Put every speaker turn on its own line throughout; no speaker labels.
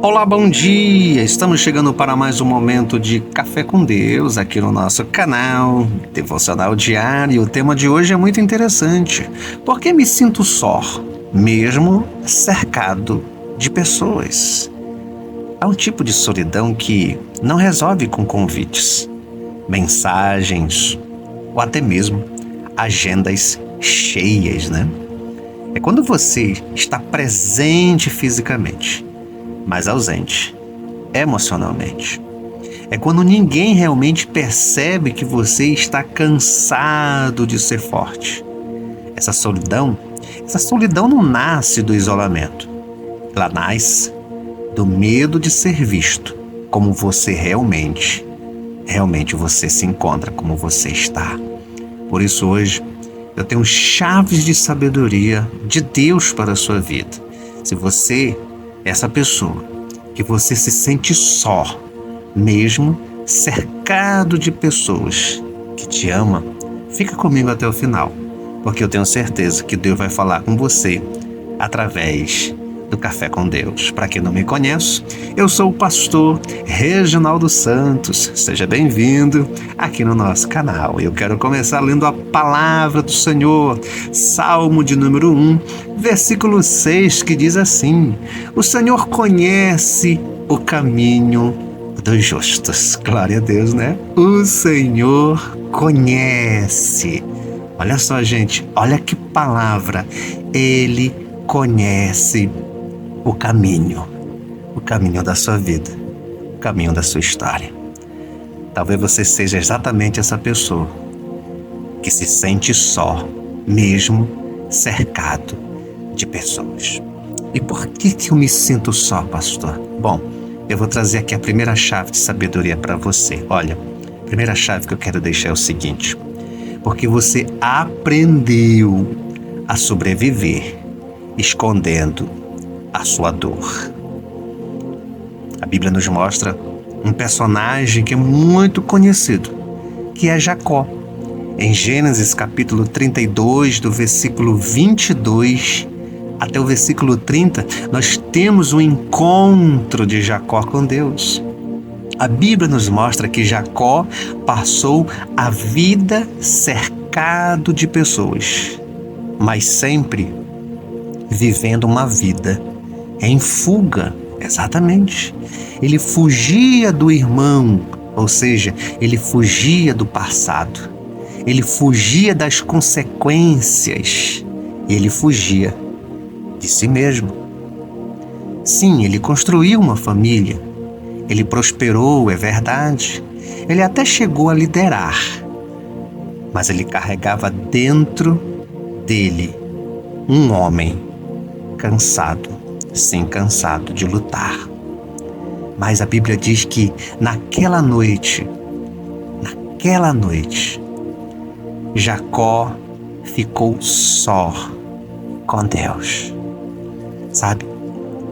Olá, bom dia! Estamos chegando para mais um momento de Café com Deus aqui no nosso canal Devocional Diário. O tema de hoje é muito interessante. Por que me sinto só, mesmo cercado de pessoas? Há um tipo de solidão que não resolve com convites, mensagens ou até mesmo agendas cheias, né? É quando você está presente fisicamente, mas ausente emocionalmente. É quando ninguém realmente percebe que você está cansado de ser forte. Essa solidão não nasce do isolamento. Ela nasce do medo de ser visto como você realmente você se encontra, como você está. Por isso hoje eu tenho chaves de sabedoria de Deus para a sua vida. Se você é essa pessoa que você se sente só, mesmo cercado de pessoas que te amam, fica comigo até o final, porque eu tenho certeza que Deus vai falar com você através do Café com Deus. Para quem não me conhece, eu sou o pastor Reginaldo Santos. Seja bem-vindo aqui no nosso canal. Eu quero começar lendo a palavra do Senhor, Salmo de número 1, versículo 6, que diz assim: O Senhor conhece o caminho dos justos. Glória a Deus, né? O Senhor conhece. Olha só, gente, olha que palavra. Ele conhece o caminho da sua vida, o caminho da sua história. Talvez você seja exatamente essa pessoa que se sente só, mesmo cercado de pessoas. E por que eu me sinto só, pastor? Bom, eu vou trazer aqui a primeira chave de sabedoria para você. Olha, a primeira chave que eu quero deixar é o seguinte: porque você aprendeu a sobreviver escondendo a sua dor. A Bíblia nos mostra um personagem que é muito conhecido, que é Jacó. Em Gênesis capítulo 32, do versículo 22 até o versículo 30, nós temos o encontro de Jacó com Deus. A Bíblia nos mostra que Jacó passou a vida cercado de pessoas, mas sempre vivendo uma vida em fuga. Exatamente. Ele fugia do irmão, ou seja, ele fugia do passado. Ele fugia das consequências. Ele fugia de si mesmo. Sim, ele construiu uma família. Ele prosperou, é verdade. Ele até chegou a liderar. Mas ele carregava dentro dele um homem cansado de lutar. Mas a Bíblia diz que naquela noite, Jacó ficou só com Deus. Sabe?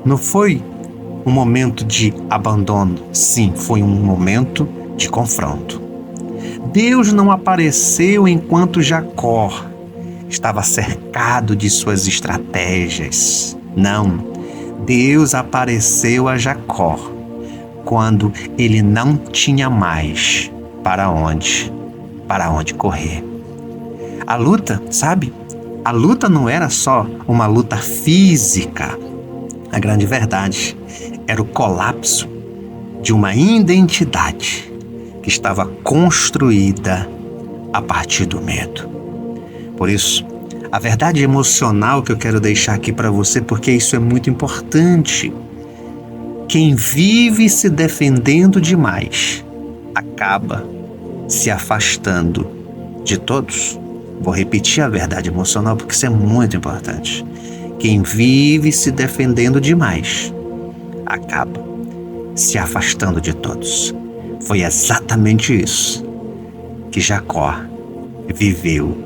Não foi um momento de abandono, sim, foi um momento de confronto. Deus não apareceu enquanto Jacó estava cercado de suas estratégias. Não, Deus apareceu a Jacó quando ele não tinha mais para onde correr. A luta, sabe? A luta não era só uma luta física. A grande verdade era o colapso de uma identidade que estava construída a partir do medo. Por isso, a verdade emocional que eu quero deixar aqui para você, porque isso é muito importante. Quem vive se defendendo demais acaba se afastando de todos. Vou repetir a verdade emocional porque isso é muito importante. Quem vive se defendendo demais acaba se afastando de todos. Foi exatamente isso que Jacó viveu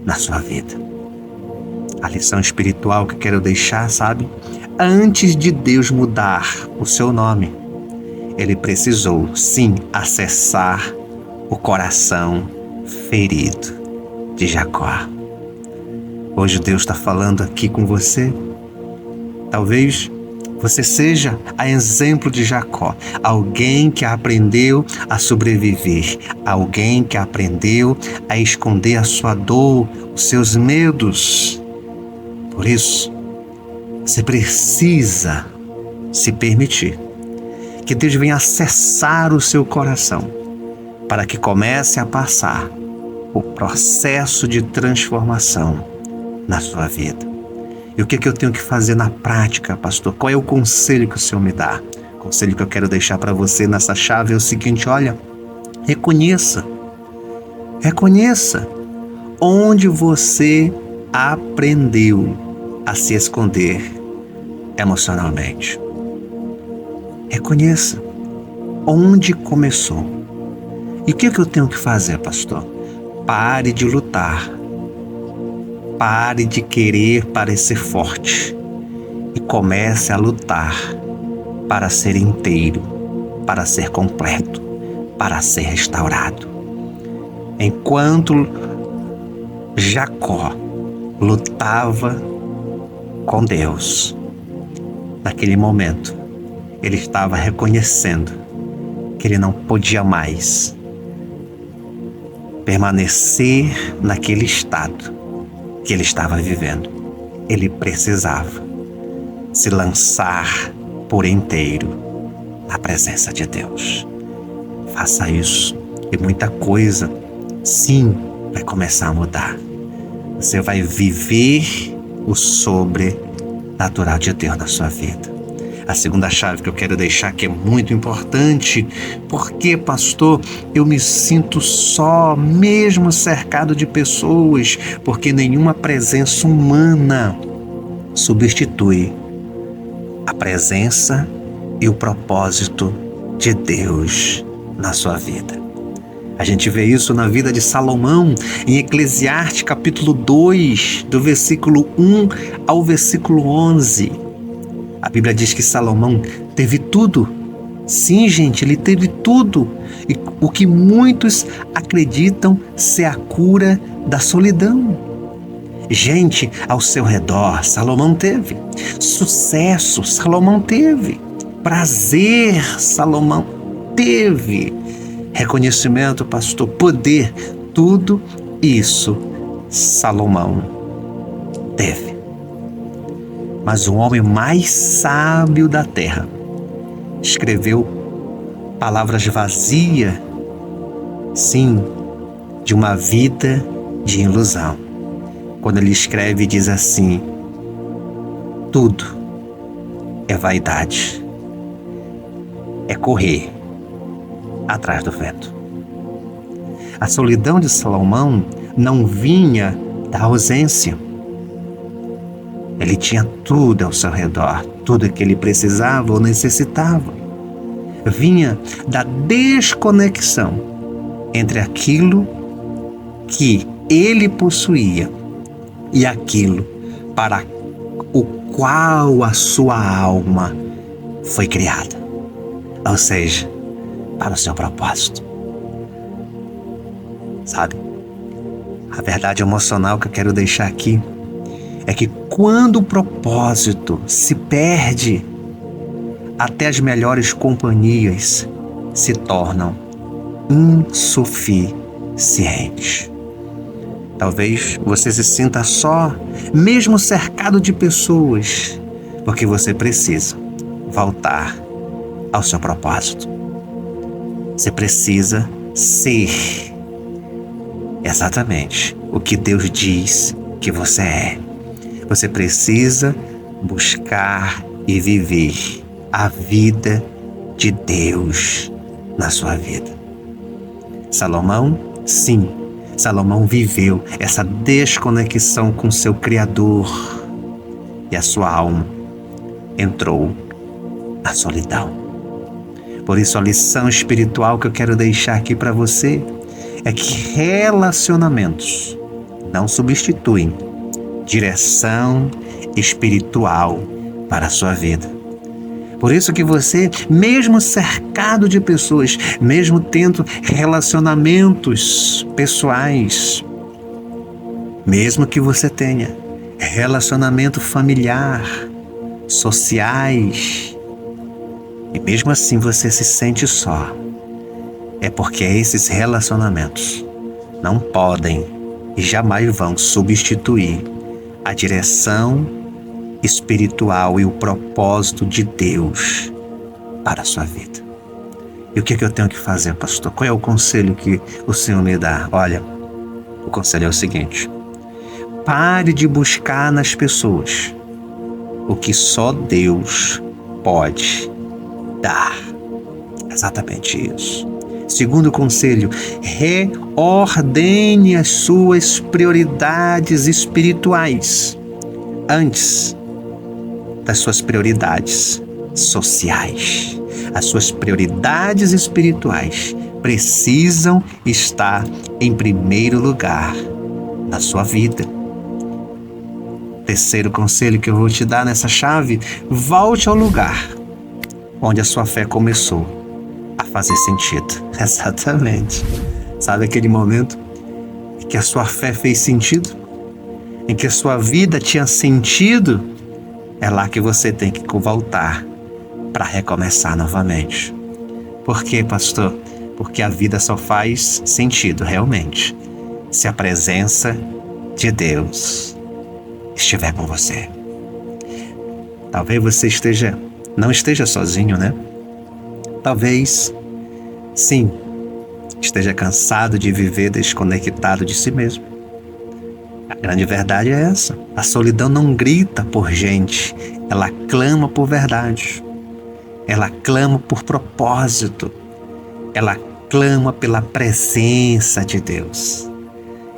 na sua vida. A lição espiritual que quero deixar, sabe? Antes de Deus mudar o seu nome, ele precisou, sim, acessar o coração ferido de Jacó. Hoje Deus está falando aqui com você. Talvez você seja a exemplo de Jacó, alguém que aprendeu a sobreviver, alguém que aprendeu a esconder a sua dor, os seus medos. Por isso, você precisa se permitir que Deus venha acessar o seu coração para que comece a passar o processo de transformação na sua vida. E o que eu tenho que fazer na prática, pastor? Qual é o conselho que o Senhor me dá? O conselho que eu quero deixar para você nessa chave é o seguinte: olha, reconheça onde você aprendeu a se esconder emocionalmente. Reconheça onde começou. E o que eu tenho que fazer, pastor? Pare de lutar. Pare de querer parecer forte e comece a lutar para ser inteiro, para ser completo, para ser restaurado. Enquanto Jacó lutava com Deus, naquele momento, ele estava reconhecendo que ele não podia mais permanecer naquele estado que ele estava vivendo. Ele precisava se lançar por inteiro na presença de Deus. Faça isso e muita coisa, sim, vai começar a mudar. Você vai viver o sobrenatural de Deus na sua vida. A segunda chave que eu quero deixar aqui é muito importante. Porque, pastor, eu me sinto só, mesmo cercado de pessoas, porque nenhuma presença humana substitui a presença e o propósito de Deus na sua vida. A gente vê isso na vida de Salomão, em Eclesiastes capítulo 2, do versículo 1 ao versículo 11. A Bíblia diz que Salomão teve tudo. Sim, gente, ele teve tudo. E o que muitos acreditam ser a cura da solidão. Gente ao seu redor, Salomão teve. Sucesso, Salomão teve. Prazer, Salomão teve. Reconhecimento, pastor, poder, tudo isso Salomão teve. Mas o homem mais sábio da terra escreveu palavras vazias, sim, de uma vida de ilusão. Quando ele escreve, diz assim: tudo é vaidade, é correr atrás do vento. A solidão de Salomão não vinha da ausência. Ele tinha tudo ao seu redor, tudo que ele precisava ou necessitava. Vinha da desconexão entre aquilo que ele possuía e aquilo para o qual a sua alma foi criada. Ou seja, para o seu propósito. Sabe? A verdade emocional que eu quero deixar aqui é que quando o propósito se perde, até as melhores companhias se tornam insuficientes. Talvez você se sinta só, mesmo cercado de pessoas, porque você precisa voltar ao seu propósito. Você precisa ser exatamente o que Deus diz que você é. Você precisa buscar e viver a vida de Deus na sua vida. Salomão, sim, Salomão viveu essa desconexão com seu Criador e a sua alma entrou na solidão. Por isso, a lição espiritual que eu quero deixar aqui para você é que relacionamentos não substituem direção espiritual para a sua vida. Por isso que você, mesmo cercado de pessoas, mesmo tendo relacionamentos pessoais, mesmo que você tenha relacionamento familiar, sociais, e mesmo assim você se sente só, é porque esses relacionamentos não podem e jamais vão substituir a direção espiritual e o propósito de Deus para a sua vida. E o que eu tenho que fazer, pastor? Qual é o conselho que o Senhor me dá? Olha, o conselho é o seguinte: pare de buscar nas pessoas o que só Deus pode dar. Exatamente isso. Segundo conselho, reordene as suas prioridades espirituais antes das suas prioridades sociais. As suas prioridades espirituais precisam estar em primeiro lugar na sua vida. Terceiro conselho que eu vou te dar nessa chave: volte ao lugar onde a sua fé começou a fazer sentido. Exatamente. Sabe aquele momento em que a sua fé fez sentido? Em que a sua vida tinha sentido? É lá que você tem que voltar para recomeçar novamente. Por quê, pastor? Porque a vida só faz sentido realmente se a presença de Deus estiver com você. Talvez você não esteja sozinho, né? Talvez, sim, esteja cansado de viver desconectado de si mesmo. A grande verdade é essa: a solidão não grita por gente, ela clama por verdade. Ela clama por propósito. Ela clama pela presença de Deus.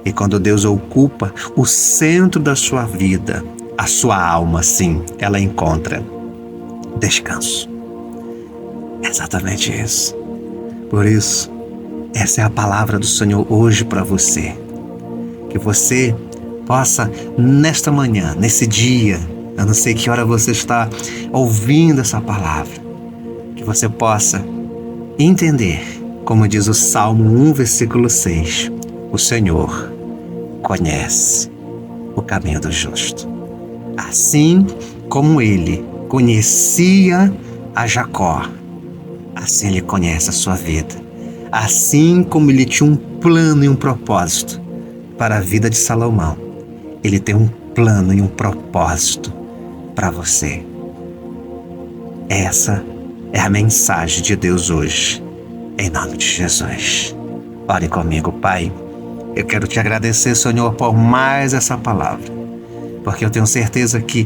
E quando Deus ocupa o centro da sua vida, a sua alma, sim, ela encontra descanso. Exatamente isso. Por isso, essa é a palavra do Senhor hoje para você. Que você possa, nesta manhã, nesse dia, eu não sei que hora você está ouvindo essa palavra, que você possa entender, como diz o Salmo 1, versículo 6, o Senhor conhece o caminho do justo. Assim como ele conhecia a Jacó, assim ele conhece a sua vida. Assim como ele tinha um plano e um propósito para a vida de Salomão, ele tem um plano e um propósito para você. Essa é a mensagem de Deus hoje, em nome de Jesus. Ore comigo, Pai. Eu quero te agradecer, Senhor, por mais essa palavra, porque eu tenho certeza que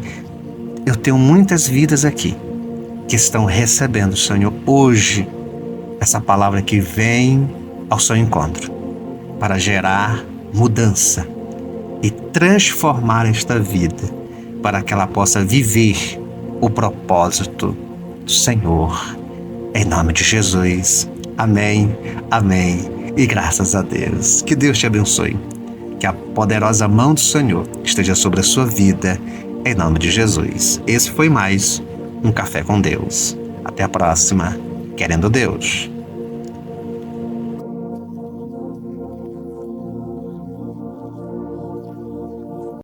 eu tenho muitas vidas aqui que estão recebendo, Senhor, hoje, essa palavra que vem ao seu encontro para gerar mudança e transformar esta vida para que ela possa viver o propósito do Senhor. Em nome de Jesus. Amém, amém e graças a Deus. Que Deus te abençoe. Que a poderosa mão do Senhor esteja sobre a sua vida, em nome de Jesus. Esse foi mais um Café com Deus. Até a próxima, querendo Deus.